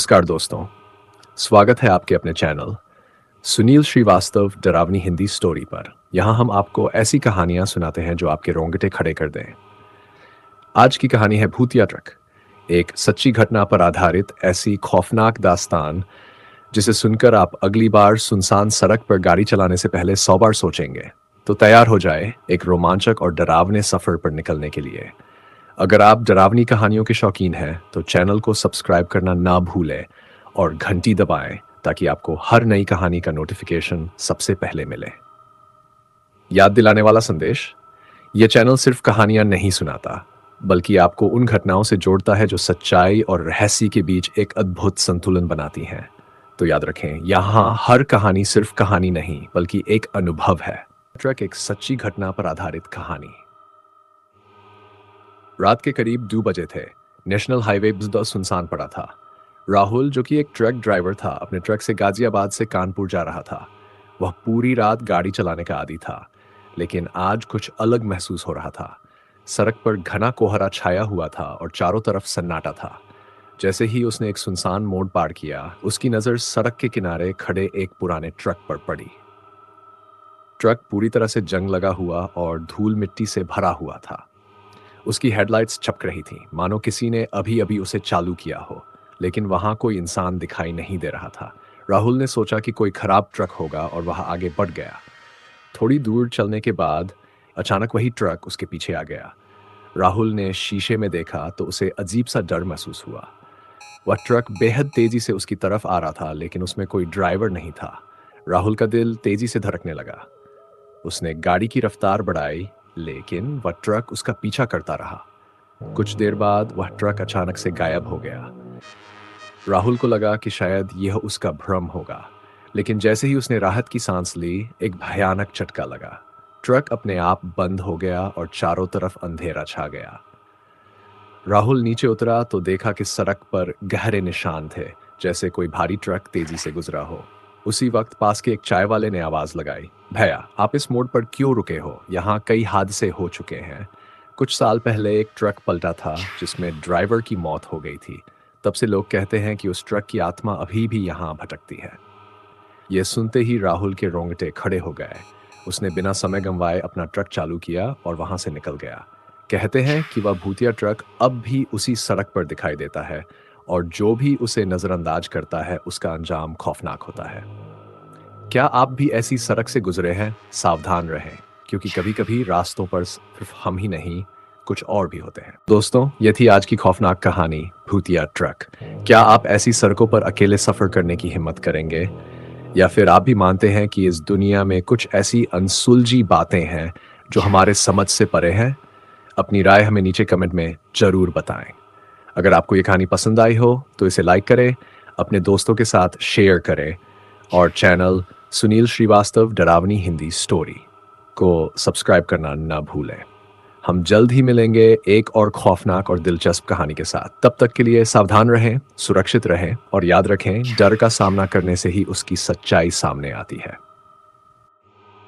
नमस्कार दोस्तों, स्वागत है आपके अपने चैनल सुनील श्रीवास्तव डरावनी हिंदी स्टोरी पर। यहाँ हम आपको ऐसी कहानियाँ सुनाते हैं जो आपके रोंगटे खड़े कर दें। आज की कहानी है भूतिया ट्रक, एक सच्ची घटना पर आधारित ऐसी खौफनाक दास्तान जिसे सुनकर आप अगली बार सुनसान सड़क पर गाड़ी चलाने से पहले 100 बार सोचेंगे। तो तैयार हो जाए एक रोमांचक और डरावने सफर पर निकलने के लिए। अगर आप डरावनी कहानियों के शौकीन हैं तो चैनल को सब्सक्राइब करना ना भूलें और घंटी दबाएं ताकि आपको हर नई कहानी का नोटिफिकेशन सबसे पहले मिले। याद दिलाने वाला संदेश, यह चैनल सिर्फ कहानियां नहीं सुनाता बल्कि आपको उन घटनाओं से जोड़ता है जो सच्चाई और रहस्य के बीच एक अद्भुत संतुलन बनाती हैं। तो याद रखें, यहाँ हर कहानी सिर्फ कहानी नहीं बल्कि एक अनुभव है। ट्रक एक सच्ची घटना पर आधारित कहानी। रात के करीब 2 बजे थे। नेशनल हाईवे बिल्कुल सुनसान पड़ा था। राहुल, जो कि एक ट्रक ड्राइवर था, अपने ट्रक से गाजियाबाद से कानपुर जा रहा था। वह पूरी रात गाड़ी चलाने का आदी था, लेकिन आज कुछ अलग महसूस हो रहा था। सड़क पर घना कोहरा छाया हुआ था और चारों तरफ सन्नाटा था। जैसे ही उसने एक सुनसान मोड़ पार किया, उसकी नज़र सड़क के किनारे खड़े एक पुराने ट्रक पर पड़ी। ट्रक पूरी तरह से जंग लगा हुआ और धूल मिट्टी से भरा हुआ था। उसकी हेडलाइट्स चमक रही थीं, मानो किसी ने अभी अभी उसे चालू किया हो, लेकिन वहां कोई इंसान दिखाई नहीं दे रहा था। राहुल ने सोचा कि कोई खराब ट्रक होगा और वह आगे बढ़ गया। थोड़ी दूर चलने के बाद अचानक वही ट्रक उसके पीछे आ गया। राहुल ने शीशे में देखा तो उसे अजीब सा डर महसूस हुआ। वह ट्रक बेहद तेजी से उसकी तरफ आ रहा था, लेकिन उसमें कोई ड्राइवर नहीं था। राहुल का दिल तेजी से धड़कने लगा। उसने गाड़ी की रफ्तार बढ़ाई, लेकिन वह ट्रक उसका पीछा करता रहा। कुछ देर बाद वह ट्रक अचानक से गायब हो गया। राहुल को लगा कि शायद यह उसका भ्रम होगा, लेकिन जैसे ही उसने राहत की सांस ली, एक भयानक झटका लगा। ट्रक अपने आप बंद हो गया और चारों तरफ अंधेरा छा गया। राहुल नीचे उतरा तो देखा कि सड़क पर गहरे निशान थे, जैसे कोई भारी ट्रक तेजी से गुजरा हो। उसी वक्त पास के एक चाय वाले ने आवाज लगाई, भैया, आप इस मोड़ पर क्यों रुके हो? यहाँ कई हादसे हो चुके हैं। कुछ साल पहले एक ट्रक पलटा था जिसमें ड्राइवर की मौत हो गई थी। तब से लोग कहते हैं कि उस ट्रक की आत्मा अभी भी यहाँ भटकती है। यह सुनते ही राहुल के रोंगटे खड़े हो गए। उसने बिना समय गंवाए अपना ट्रक चालू किया और वहां से निकल गया। कहते हैं कि वह भूतिया ट्रक अब भी उसी सड़क पर दिखाई देता है और जो भी उसे नजरअंदाज करता है उसका अंजाम खौफनाक होता है। क्या आप भी ऐसी सड़क से गुजरे हैं? सावधान रहें, क्योंकि कभी कभी रास्तों पर सिर्फ हम ही नहीं, कुछ और भी होते हैं। दोस्तों, ये थी आज की खौफनाक कहानी, भूतिया ट्रक। क्या आप ऐसी सड़कों पर अकेले सफर करने की हिम्मत करेंगे, या फिर आप भी मानते हैं कि इस दुनिया में कुछ ऐसी अनसुलझी बातें हैं जो हमारे समझ से परे हैं? अपनी राय हमें नीचे कमेंट में जरूर बताएं। अगर आपको ये कहानी पसंद आई हो तो इसे लाइक करें, अपने दोस्तों के साथ शेयर करें और चैनल सुनील श्रीवास्तव डरावनी हिंदी स्टोरी को सब्सक्राइब करना ना भूलें। हम जल्द ही मिलेंगे एक और खौफनाक और दिलचस्प कहानी के साथ। तब तक के लिए सावधान रहें, सुरक्षित रहें और याद रखें, डर का सामना करने से ही उसकी सच्चाई सामने आती है।